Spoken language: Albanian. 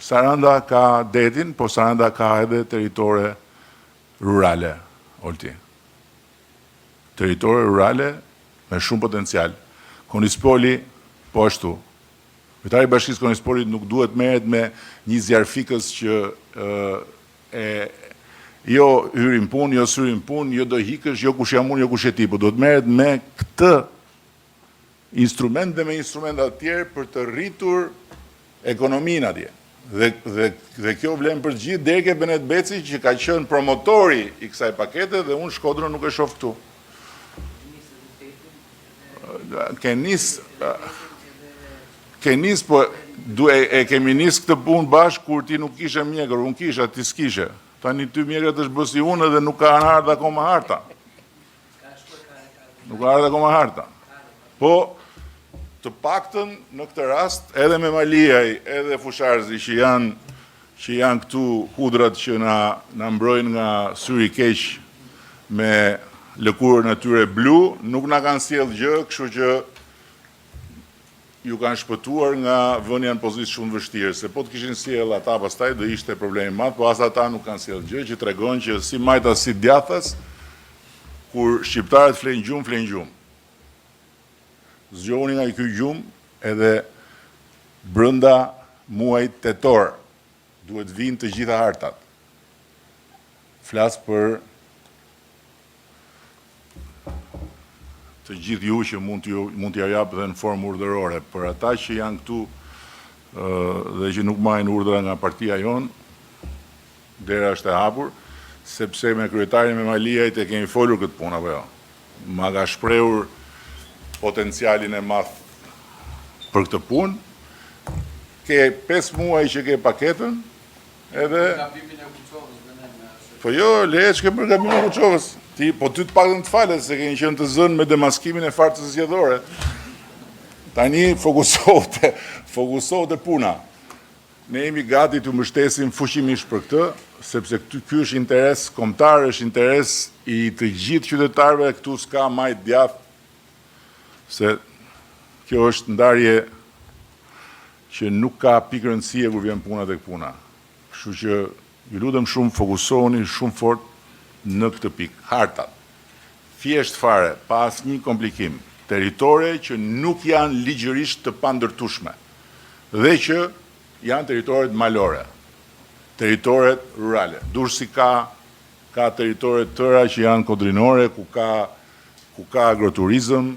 Saranda ka detin, po Saranda ka edhe territore rurale, Olti. Territore rurale me shumë potencial. Konispoli, po ashtu. Kryetari i Bashkisë Konispolit nuk duhet merret me një zjarfikës që jo hyrin punë, jo syrin punë, jo do hikësh, jo kush jam unë, jo kush je ti, po duhet merret me këtë instrument dhe me instrumentat të tjerë për të rritur ekonominë atje. Dhe kjo vlen për gjithë deri ke Benet Beci që ka qenë promotori i kësaj pakete dhe unë Shkodrën nuk e shoh këtu. Kenis, po e kemi nis këtë punë bashkë kur ti nuk kishe mjekër, unë kisha, ti s'kishe. Tani ty mjekët është bësi unë dhe nuk ka ardhur akoma harta. Nuk ka ardhur akoma harta. Po, të paktën në këtë rast, edhe me Maliaj, edhe Fusharzi që janë këtu hudrat që na mbrojnë nga syri keq me lëkurën e tyre blu, nuk na kanë sjell gjë, kështu që ju kanë shpëtuar nga vënia në pozitë shumë vështirë, se po të kishin sjell ata pastaj do ishte problemi i madh, po as ata nuk kanë sjell gjë, që tregon që si majtas si djathtas, kur shqiptarët flenë gjumë. Zgjohuni nga ky gjumë edhe brenda muajit tetor duhet vinë të gjitha hartat. Flas për të gjithë ju që mund t'ja jap dhe në formë urdhërore. Për ata që janë këtu dhe që nuk marrin urdhra nga partia jonë, dera është e hapur, sepse me kryetarin me Maliajt e kemi folur këtë punë apo jo. Ma ka shprehur potencialin e madh për këtë punë. Ke 5 muaj që ke paketën, edhe po jo, leje që ke për gabimin e Kuçovës. Po ty të paktën të falet, se keni qenë të zënë me demaskimin e farcës zgjedhore. Tani fokusohet e puna. Ne jemi gati të mbështesim fuqimisht për këtë, sepse ky është interes kombëtar, është interes i të gjithë qytetarëve, këtu s'ka majt djath, se kjo është ndarje që nuk ka pikë rëndësie kur vjen puna tek puna. Kështu që ju lutem shumë, fokusohuni shumë fort në këtë pikë. Hartat, thjesht fare, pa asnjë komplikim, territore që nuk janë ligjërisht të pandërtueshme dhe që janë territoret malore, territoret rurale. Durrësi ka territore tëra që janë kodrinore, ku ka agroturizëm,